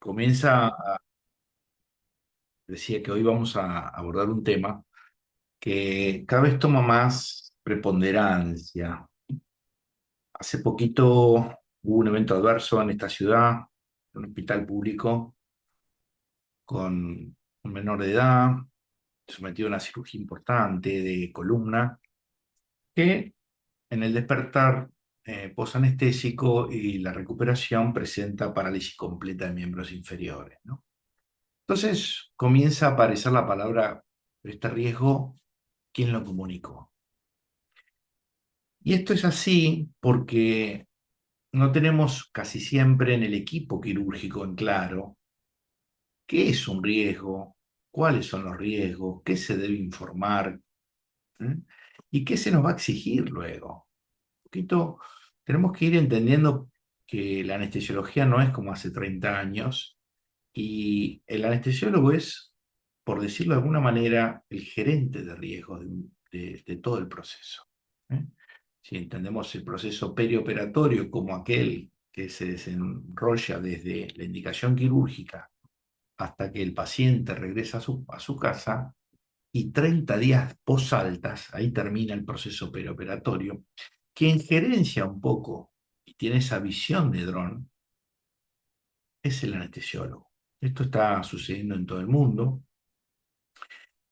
Comienza, decía que hoy vamos a abordar un tema que cada vez toma más preponderancia. Hace poquito hubo un evento adverso en esta ciudad, un hospital público con un menor de edad, sometido a una cirugía importante de columna, que en el despertar posanestésico y la recuperación presenta parálisis completa de miembros inferiores, ¿no? Entonces comienza a aparecer la palabra, este riesgo, ¿quién lo comunicó? Y esto es así porque no tenemos casi siempre en el equipo quirúrgico en claro qué es un riesgo, cuáles son los riesgos, qué se debe informar, ¿eh? Y qué se nos va a exigir luego. Un poquito, tenemos que ir entendiendo que la anestesiología no es como hace 30 años y el anestesiólogo es, por decirlo de alguna manera, el gerente de riesgos de todo el proceso, ¿eh? Si entendemos el proceso perioperatorio como aquel que se desenrolla desde la indicación quirúrgica hasta que el paciente regresa a su casa, y 30 días posaltas, ahí termina el proceso perioperatorio, quien gerencia un poco y tiene esa visión de dron es el anestesiólogo. Esto está sucediendo en todo el mundo.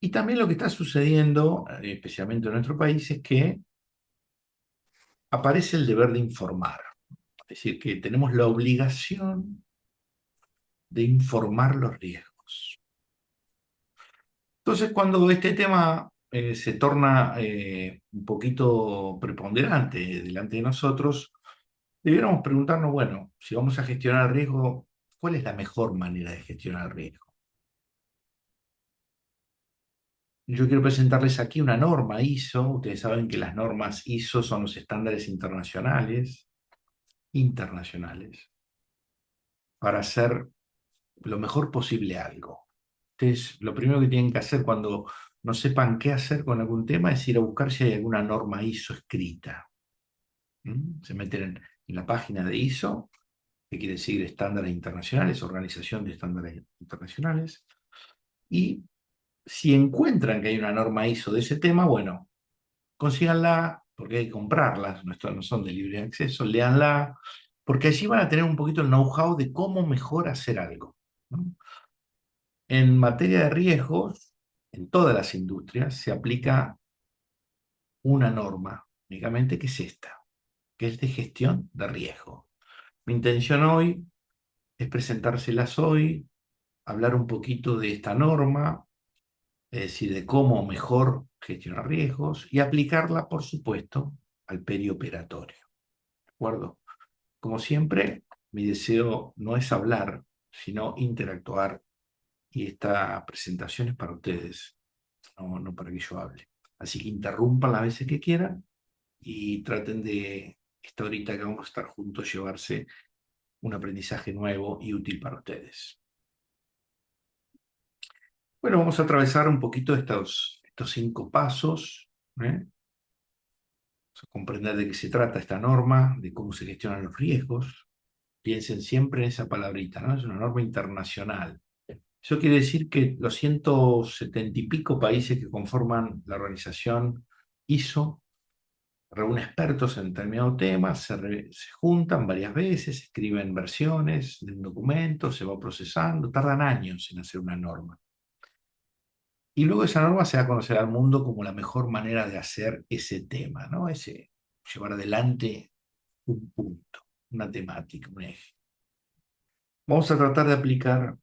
Y también lo que está sucediendo, especialmente en nuestro país, es que aparece el deber de informar. Es decir, que tenemos la obligación de informar los riesgos. Entonces, cuando este tema se torna un poquito preponderante delante de nosotros, debiéramos preguntarnos, bueno, si vamos a gestionar el riesgo, ¿cuál es la mejor manera de gestionar el riesgo? Yo quiero presentarles aquí una norma ISO. Ustedes saben que las normas ISO son los estándares internacionales, para hacer lo mejor posible algo. Ustedes lo primero que tienen que hacer cuando no sepan qué hacer con algún tema es ir a buscar si hay alguna norma ISO escrita. Se meten en la página de ISO, que quiere decir estándares internacionales, Organización de Estándares Internacionales, y si encuentran que hay una norma ISO de ese tema, bueno, consíganla, porque hay que comprarlas, no son de libre acceso, léanla, porque allí van a tener un poquito el know-how de cómo mejor hacer algo, ¿no? En materia de riesgos, en todas las industrias se aplica una norma, únicamente que es esta, que es de gestión de riesgo. Mi intención hoy es presentárselas hoy, hablar un poquito de esta norma, es decir, de cómo mejor gestionar riesgos y aplicarla, por supuesto, al perioperatorio. ¿De acuerdo? Como siempre, mi deseo no es hablar, sino interactuar, y esta presentación es para ustedes, no para que yo hable. Así que interrumpan las veces que quieran y traten de, esta horita que vamos a estar juntos, llevarse un aprendizaje nuevo y útil para ustedes. Bueno, vamos a atravesar un poquito estos 5 pasos, ¿eh? Vamos a comprender de qué se trata esta norma, de cómo se gestionan los riesgos. Piensen siempre en esa palabrita, ¿no? Es una norma internacional. Eso quiere decir que los 170 y pico países que conforman la organización ISO reúne expertos en determinado tema, se juntan varias veces, escriben versiones de un documento, se va procesando, tardan años en hacer una norma. Y luego esa norma se da a conocer al mundo como la mejor manera de hacer ese tema, ¿no? Llevar adelante un punto, una temática, un eje. Vamos a tratar de aplicar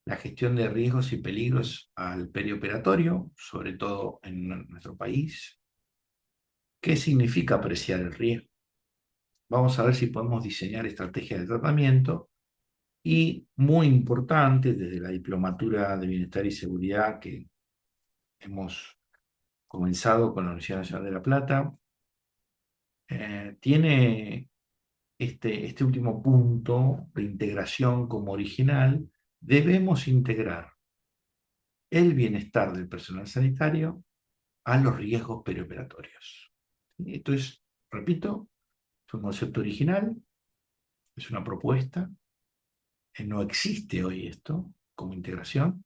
la gestión de riesgos y peligros al perioperatorio, sobre todo en nuestro país. ¿Qué significa apreciar el riesgo? Vamos a ver si podemos diseñar estrategias de tratamiento y, muy importante, desde la Diplomatura de Bienestar y Seguridad que hemos comenzado con la Universidad Nacional de La Plata, tiene este último punto de integración como original. Debemos integrar el bienestar del personal sanitario a los riesgos perioperatorios. Esto es, repito, es un concepto original, es una propuesta, No existe hoy esto como integración,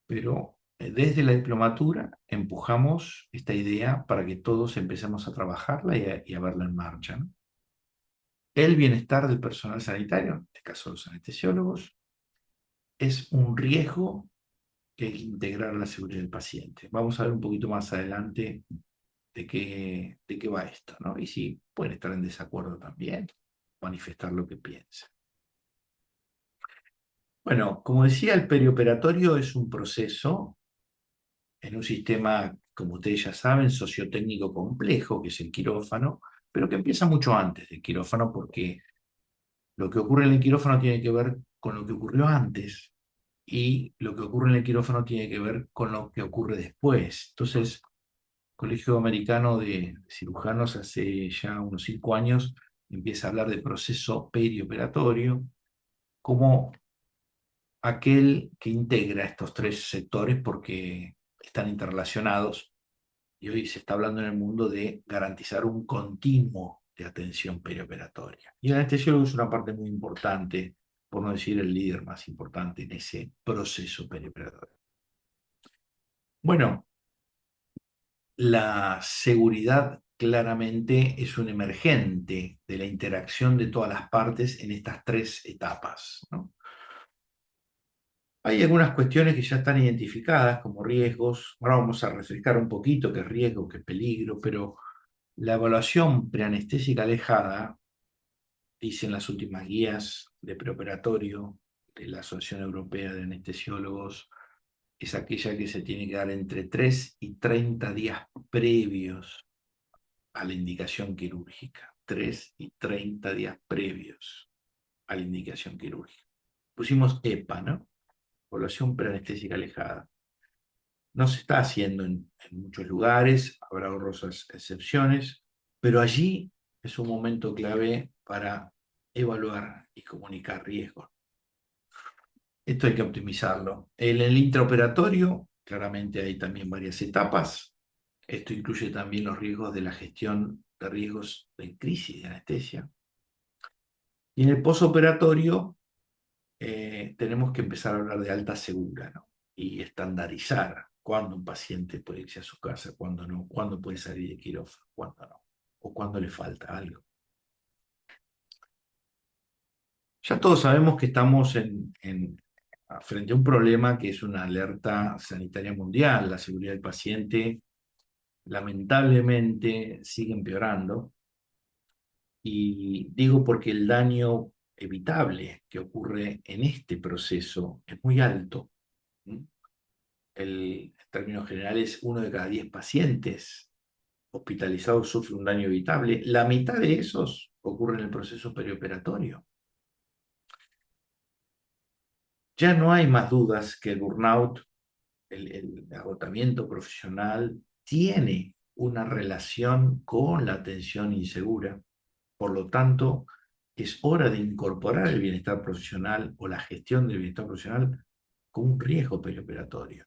pero desde la diplomatura empujamos esta idea para que todos empecemos a trabajarla y a verla en marcha, ¿no? El bienestar del personal sanitario, en este caso los anestesiólogos, es un riesgo que hay que integrar a la seguridad del paciente. Vamos a ver un poquito más adelante de qué va esto, ¿no? Y si pueden estar en desacuerdo también, manifestar lo que piensan. Bueno, como decía, el perioperatorio es un proceso en un sistema, como ustedes ya saben, sociotécnico complejo, que es el quirófano, pero que empieza mucho antes del quirófano porque lo que ocurre en el quirófano tiene que ver con lo que ocurrió antes y lo que ocurre en el quirófano tiene que ver con lo que ocurre después. Entonces, el Colegio Americano de Cirujanos hace ya unos 5 años empieza a hablar de proceso perioperatorio como aquel que integra estos tres sectores porque están interrelacionados y hoy se está hablando en el mundo de garantizar un continuo de atención perioperatoria. Y el anestesiólogo es una parte muy importante, por no decir el líder más importante en ese proceso perioperatorio. Bueno, la seguridad claramente es un emergente de la interacción de todas las partes en estas tres etapas, ¿no? Hay algunas cuestiones que ya están identificadas como riesgos. Ahora vamos a refrescar un poquito qué es riesgo, qué es peligro, pero la evaluación preanestésica alejada, dicen las últimas guías de preoperatorio de la Asociación Europea de Anestesiólogos, es aquella que se tiene que dar entre 3 y 30 días previos a la indicación quirúrgica. 3 y 30 días previos a la indicación quirúrgica. Pusimos EPA, ¿no? Evaluación preanestésica alejada. No se está haciendo en muchos lugares, habrá honrosas excepciones, pero allí es un momento clave para evaluar y comunicar riesgos. Esto hay que optimizarlo. En el intraoperatorio, claramente hay también varias etapas. Esto incluye también los riesgos de la gestión de riesgos de crisis de anestesia. Y en el posoperatorio tenemos que empezar a hablar de alta segura, ¿no? Y estandarizar cuándo un paciente puede irse a su casa, cuándo no, cuándo puede salir de quirófano, cuándo no, o cuándo le falta algo. Ya todos sabemos que estamos frente a un problema que es una alerta sanitaria mundial. La seguridad del paciente lamentablemente sigue empeorando. Y digo porque el daño evitable que ocurre en este proceso es muy alto. ¿Mm? En términos generales, 1 de cada 10 pacientes hospitalizados sufre un daño evitable. La mitad de esos ocurre en el proceso perioperatorio. Ya no hay más dudas que el burnout, el agotamiento profesional, tiene una relación con la atención insegura. Por lo tanto, es hora de incorporar el bienestar profesional o la gestión del bienestar profesional como un riesgo perioperatorio.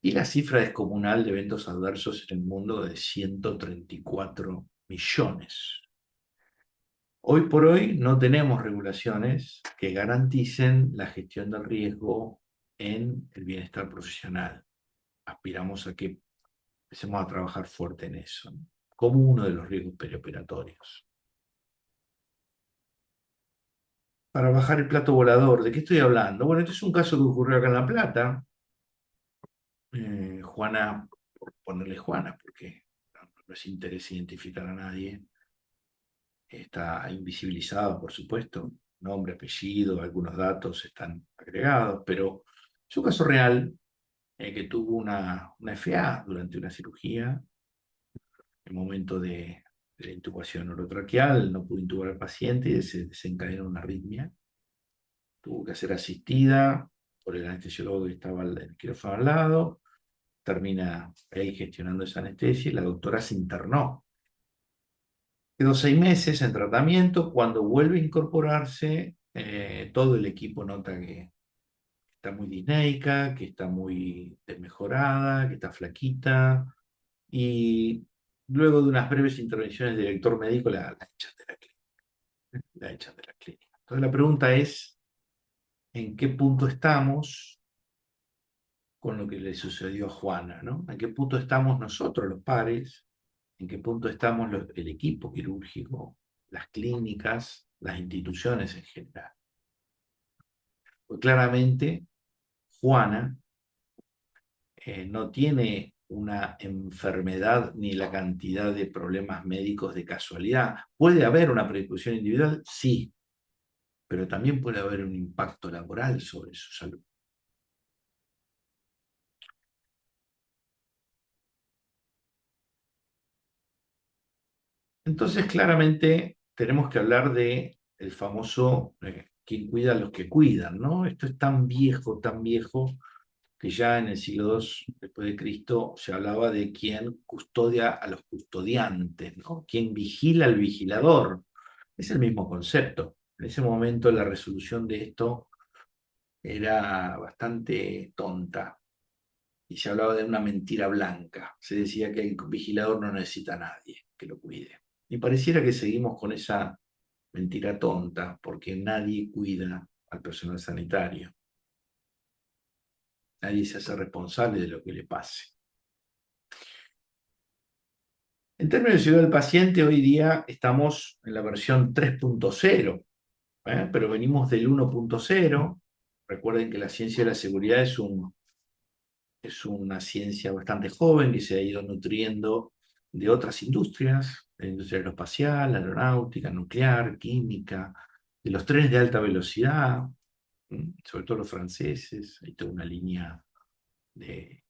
Y la cifra descomunal de eventos adversos en el mundo de 134 millones. Hoy por hoy no tenemos regulaciones que garanticen la gestión del riesgo en el bienestar profesional. Aspiramos a que empecemos a trabajar fuerte en eso, ¿no? Como uno de los riesgos perioperatorios. Para bajar el plato volador, ¿de qué estoy hablando? Bueno, este es un caso que ocurrió acá en La Plata. Juana, por ponerle Juana, porque no es interés identificar a nadie, está invisibilizado, por supuesto, nombre, apellido, algunos datos están agregados, pero es un caso real que tuvo una FA durante una cirugía, en el momento de la intubación orotraqueal, no pudo intubar al paciente y se desencadenó una arritmia, tuvo que ser asistida por el anestesiólogo que estaba en el quirófano al lado, termina él gestionando esa anestesia y la doctora se internó. Quedó 6 meses en tratamiento. Cuando vuelve a incorporarse, todo el equipo nota que está muy disneica, que está muy desmejorada, que está flaquita. Y luego de unas breves intervenciones del director médico, la echan de la clínica. La echan de la clínica. Entonces la pregunta es, en qué punto estamos con lo que le sucedió a Juana, ¿no? ¿En qué punto estamos nosotros, los pares? ¿En qué punto estamos el equipo quirúrgico, las clínicas, las instituciones en general? Pues claramente, Juana no tiene una enfermedad ni la cantidad de problemas médicos de casualidad. ¿Puede haber una predisposición individual? Sí, pero también puede haber un impacto laboral sobre su salud. Entonces, claramente, tenemos que hablar de el famoso quien cuida a los que cuidan, ¿no? Esto es tan viejo, que ya en el siglo II después de Cristo se hablaba de quien custodia a los custodiantes, ¿no? Quien vigila al vigilador. Es el mismo concepto. En ese momento la resolución de esto era bastante tonta y se hablaba de una mentira blanca. Se decía que el vigilador no necesita a nadie que lo cuide. Y pareciera que seguimos con esa mentira tonta porque nadie cuida al personal sanitario. Nadie se hace responsable de lo que le pase. En términos de seguridad del paciente, hoy día estamos en la versión 3.0, pero venimos del 1.0. Recuerden que la ciencia de la seguridad es una ciencia bastante joven que se ha ido nutriendo de otras industrias, la industria aeroespacial, la aeronáutica, nuclear, química, de los trenes de alta velocidad, sobre todo los franceses. Hay toda una línea de...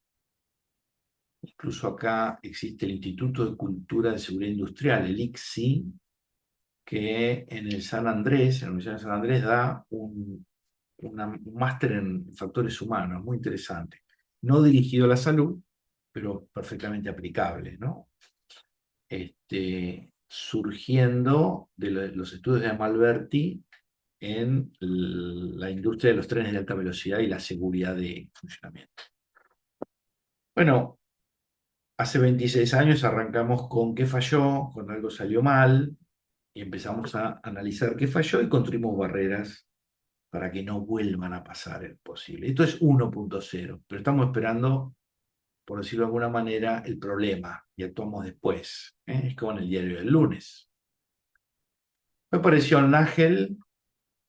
Incluso acá existe el Instituto de Cultura de Seguridad Industrial, el ICSI, que en el San Andrés, en la Universidad de San Andrés, da un máster en factores humanos, muy interesante. No dirigido a la salud, pero perfectamente aplicable, ¿no? Surgiendo de los estudios de Malberti en la industria de los trenes de alta velocidad y la seguridad de funcionamiento. Bueno, hace 26 años arrancamos con qué falló, cuando algo salió mal, y empezamos a analizar qué falló y construimos barreras para que no vuelvan a pasar el posible. Esto es 1.0, pero estamos esperando, por decirlo de alguna manera, el problema y actuamos después. Es como en el diario del lunes. Me apareció Nagel,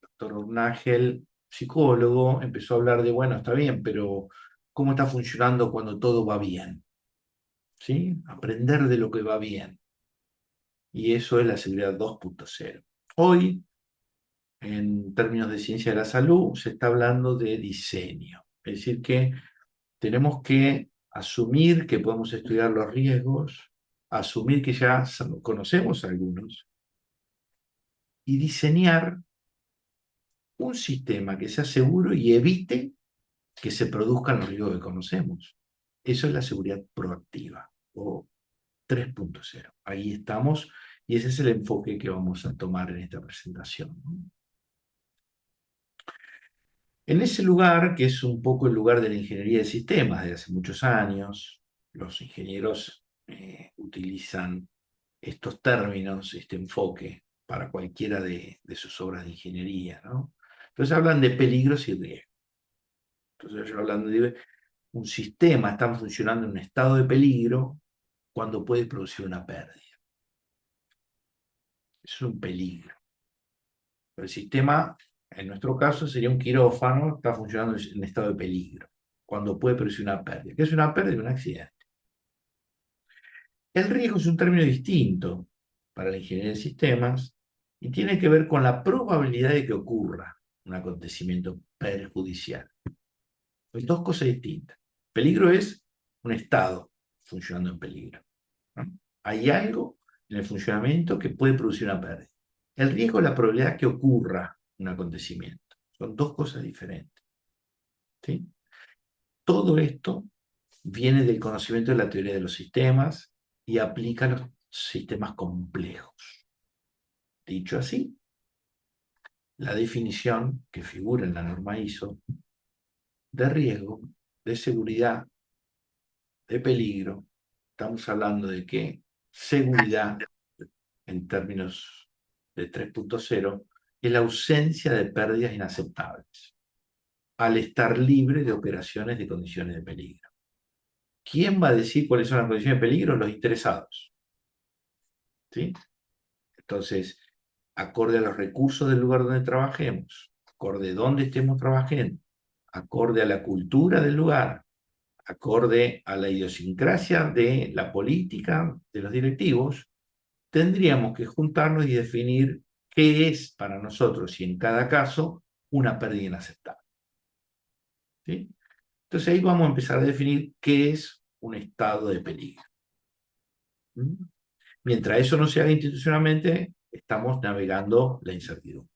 doctor Nagel, psicólogo, empezó a hablar de, bueno, está bien, pero ¿cómo está funcionando cuando todo va bien? ¿Sí? Aprender de lo que va bien. Y eso es la seguridad 2.0. Hoy, en términos de ciencia de la salud, se está hablando de diseño. Es decir, que tenemos que asumir que podemos estudiar los riesgos, asumir que ya conocemos algunos y diseñar un sistema que sea seguro y evite que se produzcan los riesgos que conocemos. Eso es la seguridad proactiva o 3.0. Ahí estamos y ese es el enfoque que vamos a tomar en esta presentación. En ese lugar, que es un poco el lugar de la ingeniería de sistemas de hace muchos años, los ingenieros utilizan estos términos, este enfoque, para cualquiera de sus obras de ingeniería, ¿no? Entonces hablan de peligros y riesgos. Entonces ellos hablan de un sistema está funcionando en un estado de peligro cuando puede producir una pérdida. Eso es un peligro. Pero el sistema, en nuestro caso, sería un quirófano, está funcionando en estado de peligro, cuando puede producir una pérdida. ¿Qué es una pérdida? Un accidente. El riesgo es un término distinto para la ingeniería de sistemas y tiene que ver con la probabilidad de que ocurra un acontecimiento perjudicial. Son dos cosas distintas. Peligro es un estado funcionando en peligro, ¿no? Hay algo en el funcionamiento que puede producir una pérdida. El riesgo es la probabilidad que ocurra un acontecimiento. Son dos cosas diferentes. ¿Sí? Todo esto viene del conocimiento de la teoría de los sistemas y aplica a los sistemas complejos. Dicho así, la definición que figura en la norma ISO de riesgo, de seguridad, de peligro, estamos hablando de que seguridad, en términos de 3.0, es la ausencia de pérdidas inaceptables. al estar libre de operaciones de condiciones de peligro. ¿Quién va a decir cuáles son las condiciones de peligro? Los interesados. ¿Sí? Entonces, acorde a los recursos del lugar donde trabajemos, acorde a dónde estemos trabajando, acorde a la cultura del lugar, acorde a la idiosincrasia de la política de los directivos, tendríamos que juntarnos y definir qué es para nosotros y en cada caso una pérdida inaceptable. ¿Sí? Entonces ahí vamos a empezar a definir qué es un estado de peligro. ¿Mm? Mientras eso no se haga institucionalmente, estamos navegando la incertidumbre.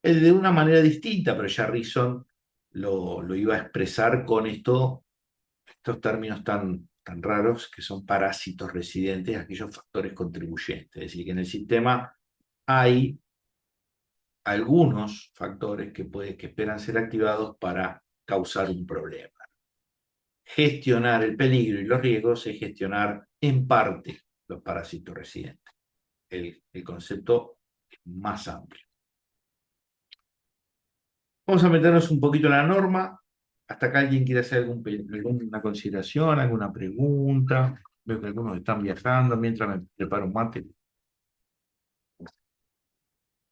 De una manera distinta, pero ya Reason lo iba a expresar con estos términos tan raros que son parásitos residentes, aquellos factores contribuyentes. Es decir, que en el sistema hay algunos factores que esperan ser activados para causar un problema. Gestionar el peligro y los riesgos es gestionar en parte los parásitos residentes. El concepto es más amplio. Vamos a meternos un poquito en la norma. Hasta acá alguien quiere hacer alguna consideración, alguna pregunta. Veo que algunos están viajando mientras me preparo un mate.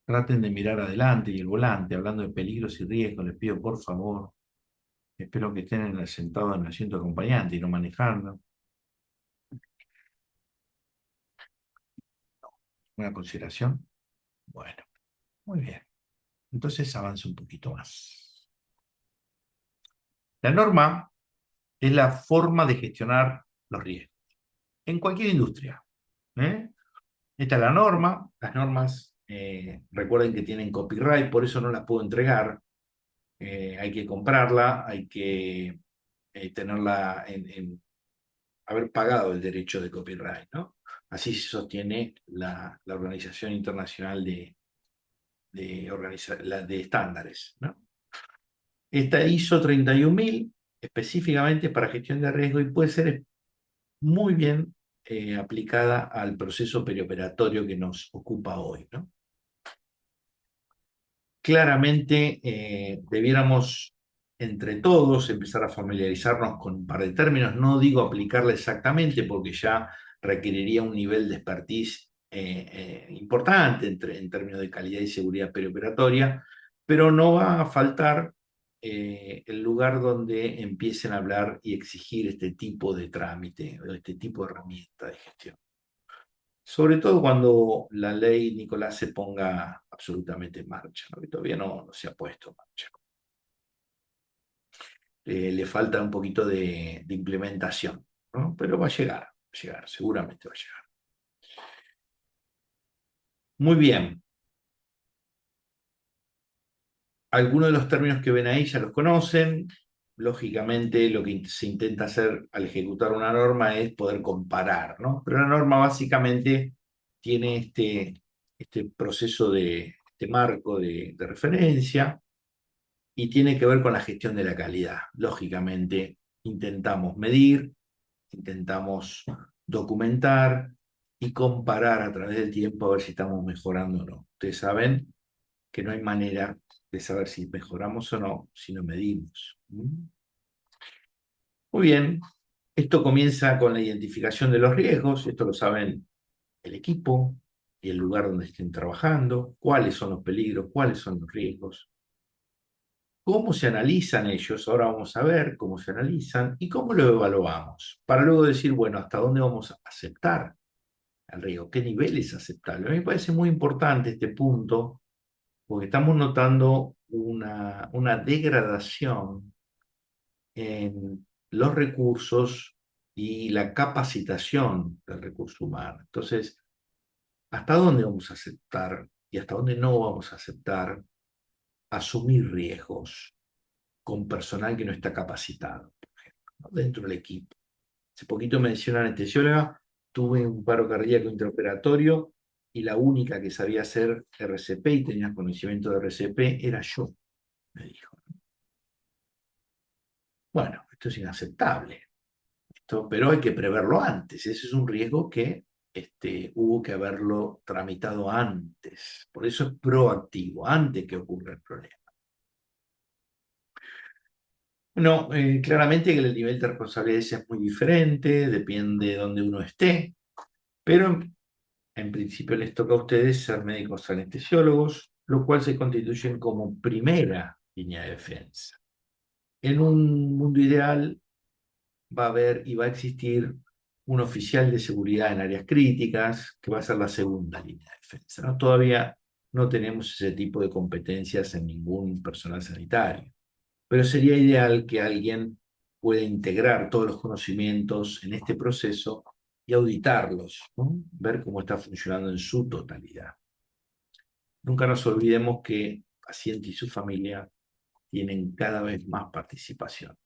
Traten de mirar adelante y el volante, hablando de peligros y riesgos, les pido por favor. Espero que estén sentados en el asiento acompañante y no manejando. ¿Una consideración? Bueno, muy bien. Entonces avanza un poquito más. La norma es la forma de gestionar los riesgos en cualquier industria. ¿Eh? Esta es la norma. Las normas, recuerden que tienen copyright, por eso no las puedo entregar. Hay que comprarla, hay que tenerla haber pagado el derecho de copyright, ¿no? Así se sostiene la Organización Internacional de Estándares, ¿no? Esta ISO 31000 específicamente para gestión de riesgo y puede ser muy bien aplicada al proceso perioperatorio que nos ocupa hoy, ¿no? Claramente debiéramos entre todos empezar a familiarizarnos con un par de términos. No digo aplicarla exactamente porque ya requeriría un nivel de expertise importante en términos de calidad y seguridad perioperatoria, pero no va a faltar el lugar donde empiecen a hablar y exigir este tipo de trámite o este tipo de herramienta de gestión. Sobre todo cuando la ley, Nicolás, se ponga absolutamente en marcha, ¿no? Que todavía no se ha puesto en marcha. Le falta un poquito de implementación, ¿no? Pero va a llegar, seguramente va a llegar. Muy bien. Algunos de los términos que ven ahí ya los conocen. Lógicamente, lo que se intenta hacer al ejecutar una norma es poder comparar, ¿no? Pero la norma básicamente tiene este proceso este marco de referencia y tiene que ver con la gestión de la calidad. Lógicamente, intentamos medir, intentamos documentar y comparar a través del tiempo a ver si estamos mejorando o no. Ustedes saben que no hay manera de saber si mejoramos o no si no medimos. Muy bien, esto comienza con la identificación de los riesgos, esto lo saben el equipo y el lugar donde estén trabajando, cuáles son los peligros, cuáles son los riesgos. ¿Cómo se analizan ellos? Ahora vamos a ver cómo se analizan y cómo lo evaluamos, para luego decir, bueno, ¿hasta dónde vamos a aceptar el riesgo? ¿Qué nivel es aceptable? A mí me parece muy importante este punto, porque estamos notando una degradación en los recursos y la capacitación del recurso humano. Entonces, ¿hasta dónde vamos a aceptar y hasta dónde no vamos a aceptar asumir riesgos con personal que no está capacitado, por ejemplo, ¿no? Dentro del equipo? Hace poquito me decía una anestesióloga, tuve un paro cardíaco intraoperatorio y la única que sabía hacer RCP y tenía conocimiento de RCP era yo, me dijo. Bueno, esto es inaceptable, pero hay que preverlo antes. Ese es un riesgo que hubo que haberlo tramitado antes. Por eso es proactivo, antes que ocurra el problema. No, claramente que el nivel de responsabilidad es muy diferente, depende de dónde uno esté, pero en principio les toca a ustedes ser médicos anestesiólogos, lo cual se constituyen como primera línea de defensa. En un mundo ideal va a haber y va a existir un oficial de seguridad en áreas críticas, que va a ser la segunda línea de defensa, ¿no? Todavía no tenemos ese tipo de competencias en ningún personal sanitario, pero sería ideal que alguien pueda integrar todos los conocimientos en este proceso y auditarlos, ¿no? Ver cómo está funcionando en su totalidad. Nunca nos olvidemos que el paciente y su familia tienen cada vez más participación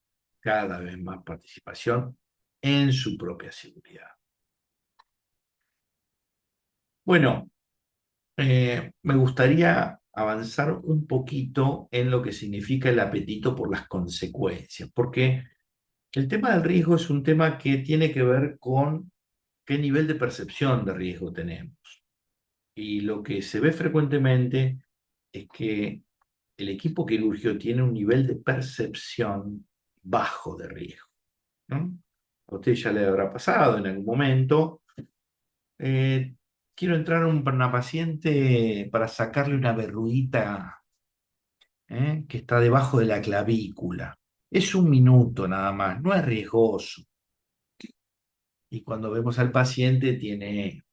en su propia seguridad. Bueno, me gustaría avanzar un poquito en lo que significa el apetito por las consecuencias, porque el tema del riesgo es un tema que tiene que ver con qué nivel de percepción de riesgo tenemos. Y lo que se ve frecuentemente es que el equipo quirúrgico tiene un nivel de percepción bajo de riesgo, ¿no? A usted ya le habrá pasado en algún momento. eh, Quiero entrar a una paciente para sacarle una verruguita, que está debajo de la clavícula. Es un minuto nada más, no es riesgoso. Y cuando vemos al paciente tiene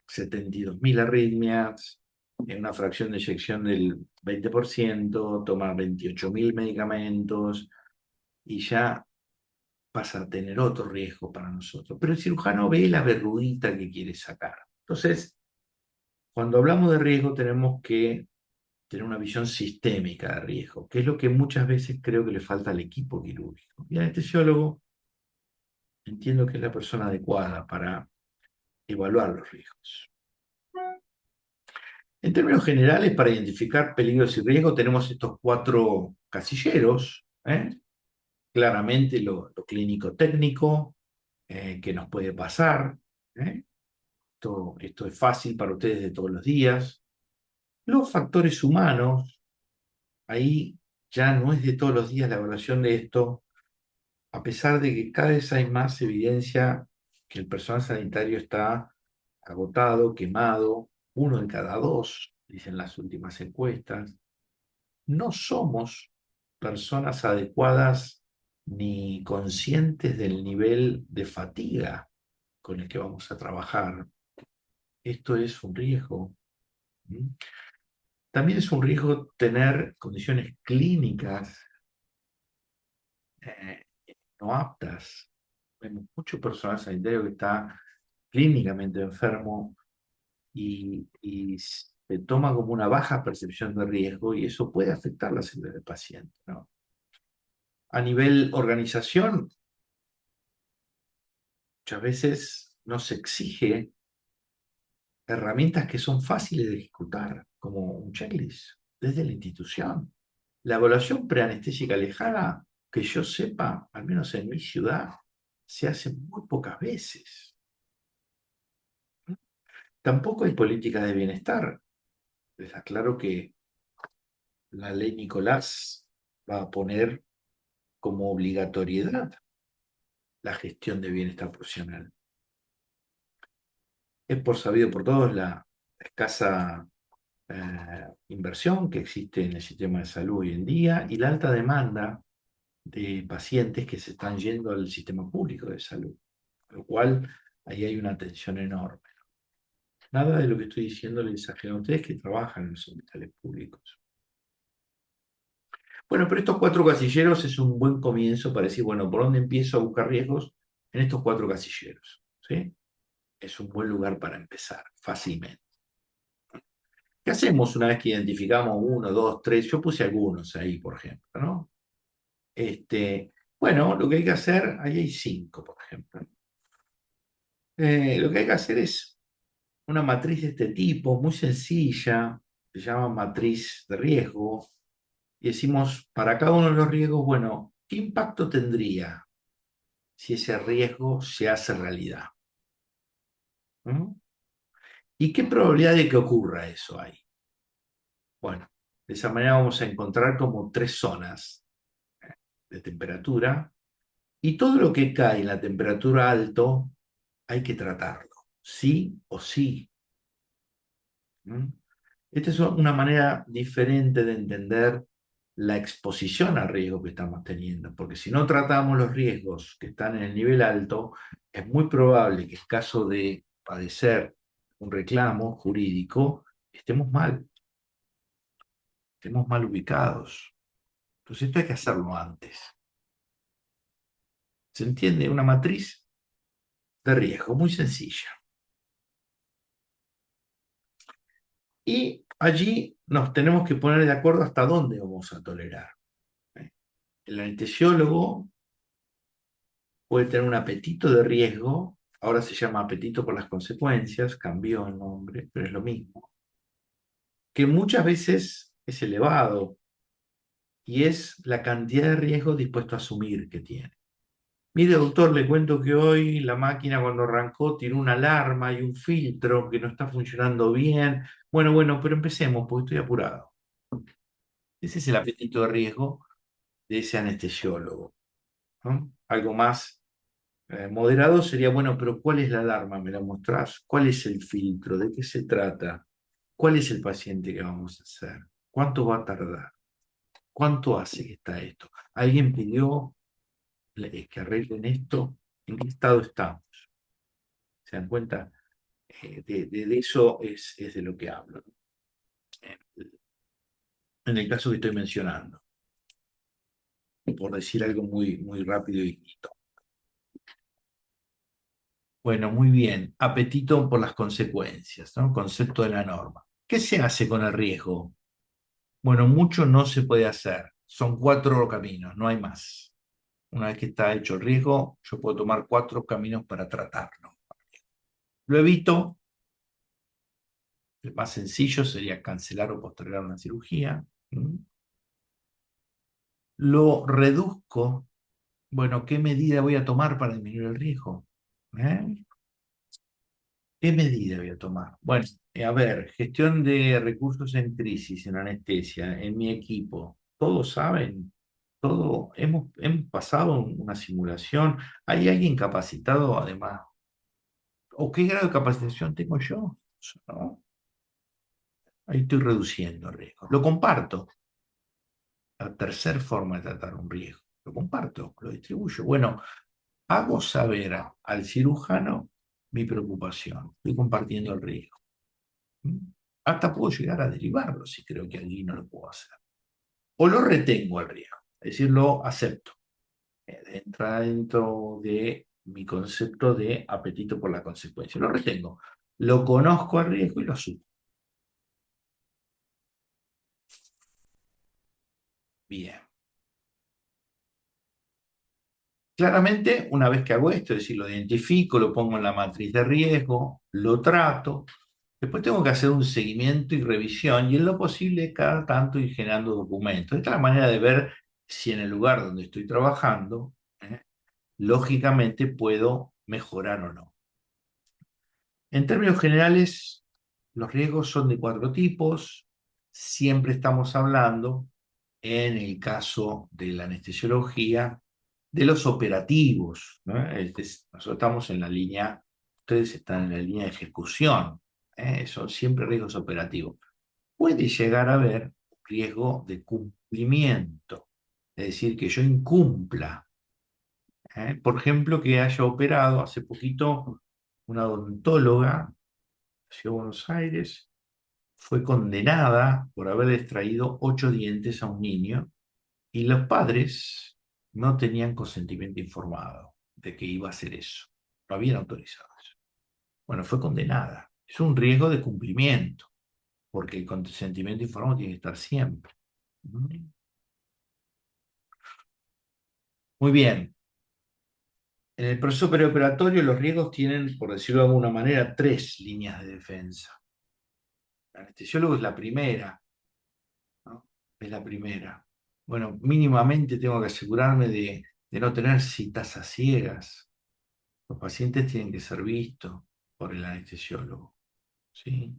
72.000 arritmias, una fracción de eyección del 20%, toma 28.000 medicamentos y ya pasa a tener otro riesgo para nosotros. Pero el cirujano ve la verruguita que quiere sacar. Entonces, cuando hablamos de riesgo tenemos que tener una visión sistémica de riesgo, que es lo que muchas veces creo que le falta al equipo quirúrgico. Y el anestesiólogo entiendo que es la persona adecuada para evaluar los riesgos. En términos generales, para identificar peligros y riesgos, tenemos estos cuatro casilleros, ¿eh? Claramente lo clínico técnico, que nos puede pasar, ¿eh? Esto es fácil para ustedes de todos los días. Los factores humanos, ahí ya no es de todos los días la evaluación de esto, a pesar de que cada vez hay más evidencia que el personal sanitario está agotado, quemado, uno de cada dos, dicen las últimas encuestas. No somos personas adecuadas ni conscientes del nivel de fatiga con el que vamos a trabajar. Esto es un riesgo. ¿Mm? También es un riesgo tener condiciones clínicas eh, no aptas. Vemos mucho personal sanitario que está clínicamente enfermo y se toma como una baja percepción de riesgo y eso puede afectar la salud del paciente, ¿no? A nivel organización, muchas veces nos exige herramientas que son fáciles de ejecutar, como un checklist, desde la institución. La evaluación preanestésica lejana, que yo sepa, al menos en mi ciudad, se hace muy pocas veces. Tampoco hay políticas de bienestar. Les aclaro que la ley Nicolás va a poner como obligatoriedad la gestión de bienestar profesional. Es por sabido por todos la escasa inversión que existe en el sistema de salud hoy en día y la alta demanda de pacientes que se están yendo al sistema público de salud, lo cual ahí hay una tensión enorme. Nada de lo que estoy diciendo les exagero a ustedes que trabajan en los hospitales públicos. Bueno, pero estos cuatro casilleros es un buen comienzo para decir, bueno, ¿por dónde empiezo a buscar riesgos? En estos cuatro casilleros, ¿sí? Es un buen lugar para empezar, fácilmente. ¿Qué hacemos una vez que identificamos uno, dos, tres? Yo puse algunos ahí, por ejemplo, ¿no? Bueno, lo que hay que hacer, ahí hay cinco, por ejemplo. Lo que hay que hacer es una matriz de este tipo, muy sencilla, se llama matriz de riesgo, y decimos, para cada uno de los riesgos, bueno, ¿qué impacto tendría si ese riesgo se hace realidad? ¿Mm? ¿Y qué probabilidad de que ocurra eso hay? Bueno, de esa manera vamos a encontrar como tres zonas de temperatura y todo lo que cae en la temperatura alto hay que tratarlo, sí o sí. ¿Mm? Esta es una manera diferente de entender la exposición al riesgo que estamos teniendo, porque si no tratamos los riesgos que están en el nivel alto, es muy probable que en caso de padecer un reclamo jurídico, estemos mal ubicados. Entonces esto hay que hacerlo antes. ¿Se entiende? Una matriz de riesgo muy sencilla. Y allí nos tenemos que poner de acuerdo hasta dónde vamos a tolerar. ¿Eh? El anestesiólogo puede tener un apetito de riesgo, ahora se llama apetito por las consecuencias, cambió el nombre, pero es lo mismo, que muchas veces es elevado y es la cantidad de riesgo dispuesto a asumir que tiene. Mire, doctor, le cuento que hoy la máquina cuando arrancó tiró una alarma y un filtro que no está funcionando bien. Bueno, pero empecemos porque estoy apurado. Ese es el apetito de riesgo de ese anestesiólogo, ¿no? Algo más moderado sería, bueno, pero ¿cuál es la alarma? ¿Me la mostrás? ¿Cuál es el filtro? ¿De qué se trata? ¿Cuál es el paciente que vamos a hacer? ¿Cuánto va a tardar? ¿Cuánto hace que está esto? ¿Alguien pidió que arreglen esto? ¿En qué estado estamos? ¿Se dan cuenta? De eso es de lo que hablo, ¿no? En el caso que estoy mencionando, por decir algo muy rápido y quito. Bueno, muy bien. Apetito por las consecuencias, ¿no? Concepto de la norma. ¿Qué se hace con el riesgo? Bueno, mucho no se puede hacer. Son cuatro caminos, no hay más. Una vez que está hecho el riesgo, yo puedo tomar cuatro caminos para tratarlo. Lo evito. El más sencillo sería cancelar o postergar una cirugía. ¿Mm? Lo reduzco. Bueno, ¿qué medida voy a tomar para disminuir el riesgo? ¿Eh? ¿Qué medida voy a tomar? Bueno, a ver, gestión de recursos en crisis, en anestesia, en mi equipo. Todos saben, todo, hemos pasado una simulación. ¿Hay alguien capacitado además? ¿O qué grado de capacitación tengo yo? ¿No? Ahí estoy reduciendo el riesgo. Lo comparto. La tercera forma de tratar un riesgo. Lo comparto, lo distribuyo. Bueno, hago saber al cirujano mi preocupación. Estoy compartiendo el riesgo. ¿Mm? Hasta puedo llegar a derivarlo si creo que allí no lo puedo hacer. O lo retengo al riesgo, es decir, lo acepto. Entra dentro de mi concepto de apetito por la consecuencia. Lo retengo, lo conozco al riesgo y lo asumo. Bien. Claramente, una vez que hago esto, es decir, lo identifico, lo pongo en la matriz de riesgo, lo trato, después tengo que hacer un seguimiento y revisión y en lo posible cada tanto ir generando documentos. Esta es la manera de ver si en el lugar donde estoy trabajando, lógicamente puedo mejorar o no. En términos generales, los riesgos son de cuatro tipos. Siempre estamos hablando, en el caso de la anestesiología, de los operativos, ¿no? Nosotros estamos en la línea, ustedes están en la línea de ejecución, son siempre riesgos operativos. Puede llegar a haber riesgo de cumplimiento, es decir, que yo incumpla. Por ejemplo, que haya operado hace poquito una odontóloga de Ciudad de Buenos Aires, fue condenada por haber extraído 8 dientes a un niño y los padres no tenían consentimiento informado de que iba a hacer eso. No habían autorizado eso. Bueno, fue condenada. Es un riesgo de cumplimiento, porque el consentimiento informado tiene que estar siempre. Muy bien. En el proceso preoperatorio los riesgos tienen, por decirlo de alguna manera, tres líneas de defensa. El anestesiólogo es la primera, ¿no? Es la primera. Bueno, mínimamente tengo que asegurarme de no tener citas a ciegas. Los pacientes tienen que ser vistos. por el anestesiólogo, ¿sí?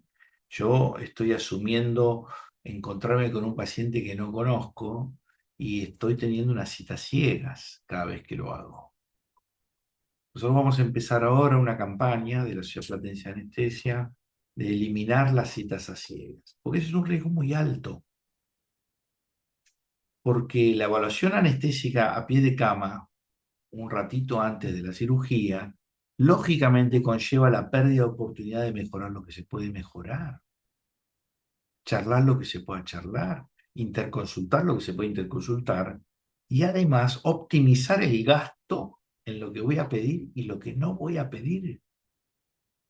Yo estoy asumiendo encontrarme con un paciente que no conozco y estoy teniendo unas citas ciegas cada vez que lo hago. Nosotros vamos a empezar ahora una campaña de la Sociedad Platense de Anestesia de eliminar las citas a ciegas, porque ese es un riesgo muy alto, porque la evaluación anestésica a pie de cama, un ratito antes de la cirugía, lógicamente conlleva la pérdida de oportunidad de mejorar lo que se puede mejorar, charlar lo que se pueda charlar, interconsultar lo que se puede interconsultar y además optimizar el gasto en lo que voy a pedir y lo que no voy a pedir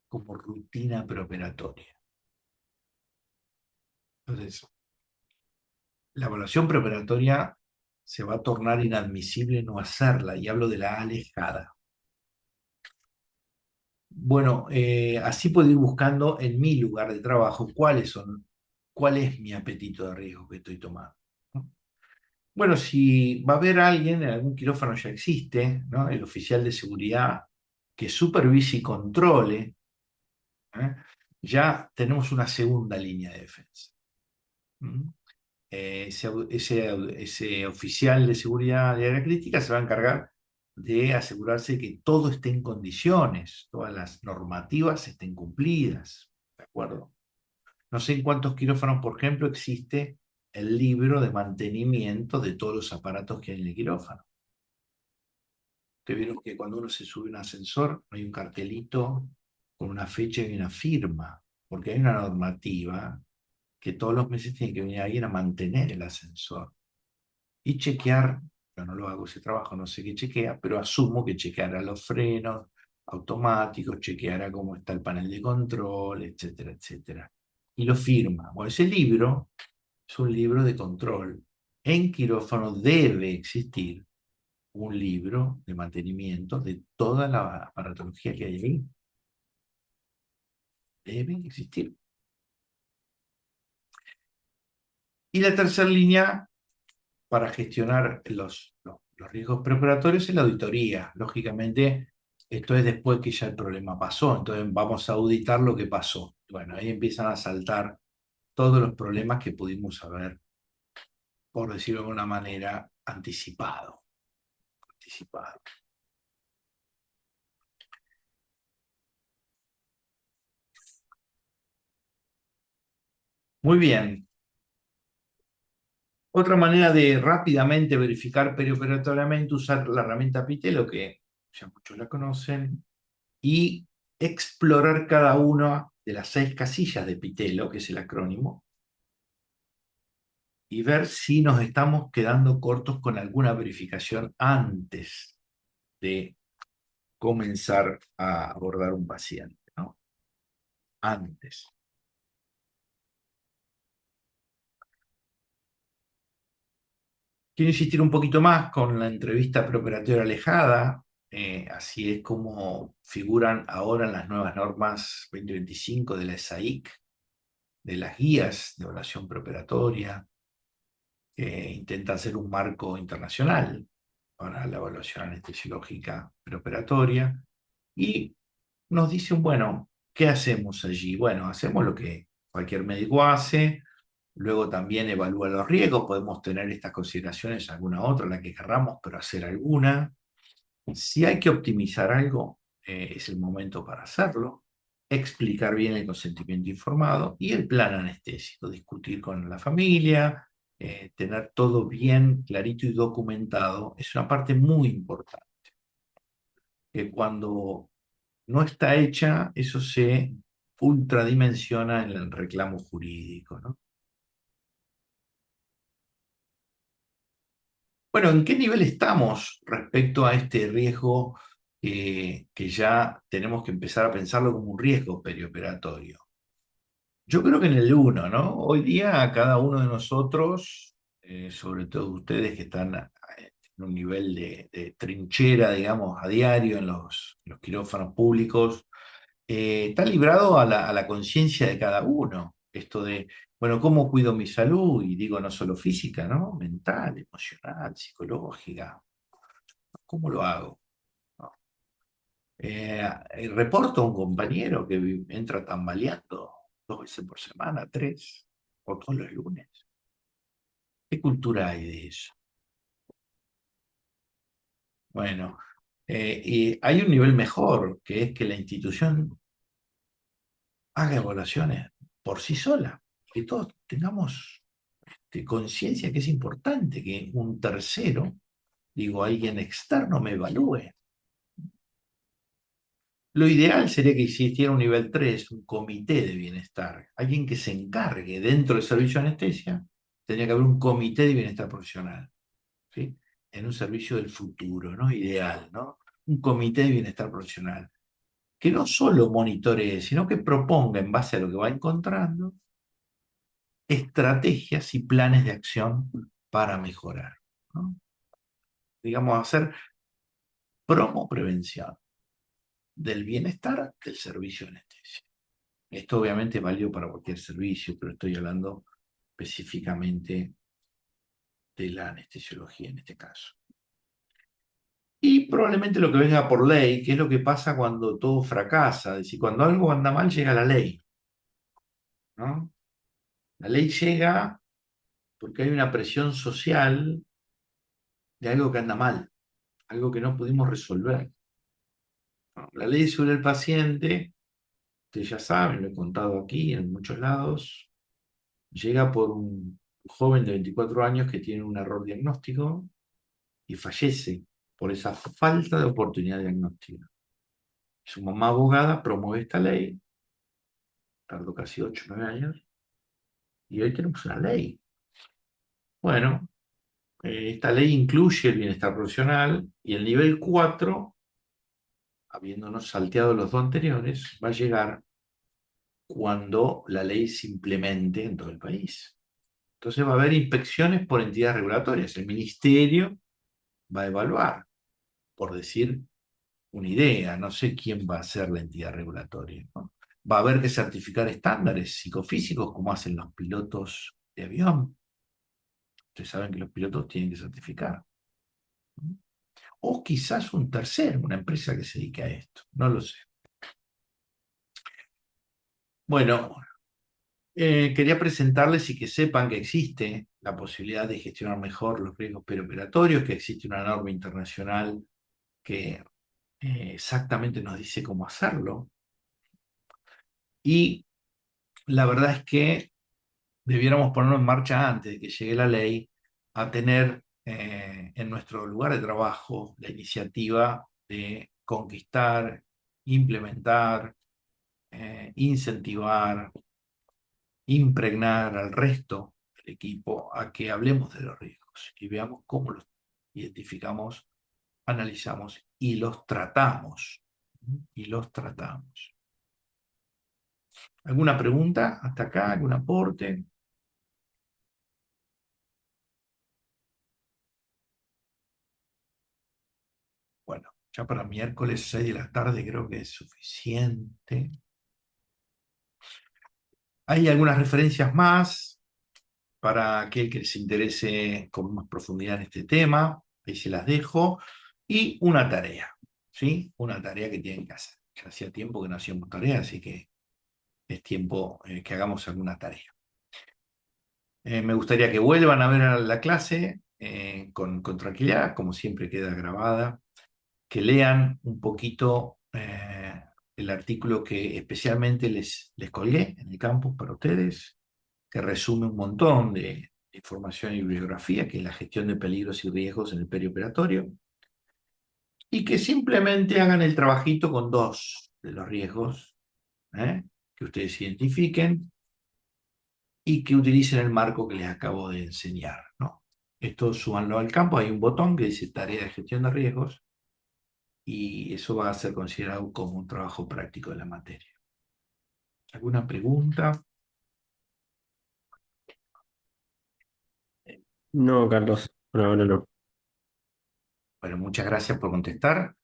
como rutina preoperatoria. Entonces, la evaluación preoperatoria se va a tornar inadmisible no hacerla, y hablo de la alejada. Bueno, así puedo ir buscando en mi lugar de trabajo cuál es mi apetito de riesgo que estoy tomando, ¿no? Bueno, si va a haber alguien, en algún quirófano ya existe, ¿no? El oficial de seguridad que supervise y controle, ¿eh? Ya tenemos una segunda línea de defensa. ¿Mm? Ese oficial de seguridad de área crítica se va a encargar de asegurarse que todo esté en condiciones, todas las normativas estén cumplidas, ¿de acuerdo? No sé en cuántos quirófanos, por ejemplo, existe el libro de mantenimiento de todos los aparatos que hay en el quirófano. Ustedes vieron que cuando uno se sube a un ascensor hay un cartelito con una fecha y una firma, porque hay una normativa que todos los meses tiene que venir alguien a mantener el ascensor y chequear. Yo no lo hago ese trabajo, no sé qué chequea, pero asumo que chequeará los frenos automáticos, chequeará cómo está el panel de control, etcétera, etcétera. Y lo firma. Bueno, ese libro es un libro de control. En quirófano debe existir un libro de mantenimiento de toda la aparatología que hay ahí. Debe existir. Y la tercera línea para gestionar los riesgos preoperatorios es la auditoría. Lógicamente, esto es después que ya el problema pasó, entonces vamos a auditar lo que pasó. Bueno, ahí empiezan a saltar todos los problemas que pudimos haber, por decirlo de alguna manera, anticipado. Anticipado. Muy bien. Otra manera de rápidamente verificar perioperatoriamente, usar la herramienta Pitelo, que ya muchos la conocen, y explorar cada una de las 6 casillas de Pitelo, que es el acrónimo, y ver si nos estamos quedando cortos con alguna verificación antes de comenzar a abordar un paciente, ¿no? Antes. Quiero insistir un poquito más con la entrevista preoperatoria alejada. Así es como figuran ahora en las nuevas normas 2025 de la ESAIC, de las guías de evaluación preoperatoria, que intenta hacer un marco internacional para la evaluación anestesiológica preoperatoria. Y nos dicen, bueno, ¿qué hacemos allí? Bueno, hacemos lo que cualquier médico hace. Luego también evalúa los riesgos, podemos tener estas consideraciones, alguna otra, la que querramos, pero hacer alguna. Si hay que optimizar algo, es el momento para hacerlo. Explicar bien el consentimiento informado y el plan anestésico, discutir con la familia, tener todo bien clarito y documentado, es una parte muy importante. Que cuando no está hecha, eso se ultradimensiona en el reclamo jurídico, ¿no? Bueno, ¿en qué nivel estamos respecto a este riesgo que ya tenemos que empezar a pensarlo como un riesgo perioperatorio? Yo creo que en el uno, ¿no? Hoy día cada uno de nosotros, sobre todo ustedes que están en un nivel de trinchera, digamos, a diario en los quirófanos públicos, está librado a la conciencia de cada uno. Esto de, bueno, ¿cómo cuido mi salud? Y digo, no solo física, ¿no? Mental, emocional, psicológica. ¿Cómo lo hago? ¿No? Reporto a un compañero que entra tambaleando 2 veces por semana, 3, o todos los lunes. ¿Qué cultura hay de eso? Bueno, y hay un nivel mejor, que es que la institución haga evaluaciones por sí sola, que todos tengamos conciencia que es importante que un tercero, digo, alguien externo me evalúe. Lo ideal sería que existiera un nivel 3, un comité de bienestar, alguien que se encargue dentro del servicio de anestesia, tendría que haber un comité de bienestar profesional, ¿sí? En un servicio del futuro, ¿no? Ideal, ¿no? Un comité de bienestar profesional, que no solo monitoree, sino que proponga en base a lo que va encontrando estrategias y planes de acción para mejorar, ¿no? Digamos, hacer promo-prevención del bienestar del servicio de anestesia. Esto obviamente es válido para cualquier servicio, pero estoy hablando específicamente de la anestesiología en este caso. Y probablemente lo que venga por ley, que es lo que pasa cuando todo fracasa, es decir, cuando algo anda mal llega la ley, ¿no? La ley llega porque hay una presión social de algo que anda mal, algo que no pudimos resolver, ¿no? La ley sobre el paciente, ustedes ya saben, lo he contado aquí en muchos lados, llega por un joven de 24 años que tiene un error diagnóstico y fallece por esa falta de oportunidad diagnóstica. Su mamá abogada promueve esta ley, tardó casi 8 o 9 años, y hoy tenemos una ley. Bueno, esta ley incluye el bienestar profesional y el nivel 4, habiéndonos salteado los dos anteriores, va a llegar cuando la ley se implemente en todo el país. Entonces va a haber inspecciones por entidades regulatorias. El ministerio va a evaluar, por decir una idea, no sé quién va a ser la entidad regulatoria, ¿no? Va a haber que certificar estándares psicofísicos como hacen los pilotos de avión. Ustedes saben que los pilotos tienen que certificar, ¿no? O quizás un tercero, una empresa que se dedique a esto, no lo sé. Bueno, quería presentarles y que sepan que existe la posibilidad de gestionar mejor los riesgos perioperatorios, que existe una norma internacional que exactamente nos dice cómo hacerlo. Y la verdad es que debiéramos ponerlo en marcha antes de que llegue la ley, a tener en nuestro lugar de trabajo la iniciativa de conquistar, implementar, incentivar, impregnar al resto del equipo a que hablemos de los riesgos y veamos cómo los identificamos, analizamos y los tratamos. Y los tratamos. ¿Alguna pregunta hasta acá? ¿Algún aporte? Bueno, ya para miércoles 6 de la tarde creo que es suficiente. Hay algunas referencias más para aquel que se interese con más profundidad en este tema. Ahí se las dejo. Y una tarea, ¿sí? Una tarea que tienen que hacer. Ya hacía tiempo que no hacíamos tarea, así que es tiempo que hagamos alguna tarea. Me gustaría que vuelvan a ver a la clase con tranquilidad, como siempre queda grabada, que lean un poquito el artículo que especialmente les colgué en el campus para ustedes, que resume un montón de información y bibliografía, que es la gestión de peligros y riesgos en el perioperatorio, y que simplemente hagan el trabajito con 2 de los riesgos que ustedes identifiquen y que utilicen el marco que les acabo de enseñar, ¿no? Esto súbanlo al campo, hay un botón que dice tarea de gestión de riesgos y eso va a ser considerado como un trabajo práctico de la materia. ¿Alguna pregunta? No, Carlos, por ahora no. Bueno, muchas gracias por contestar.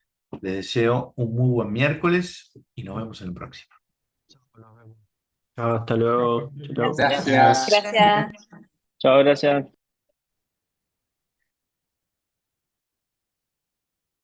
Les deseo un muy buen miércoles y nos vemos en el próximo. Chao, hasta luego. Chao, chao. Gracias. Gracias. Chao, gracias.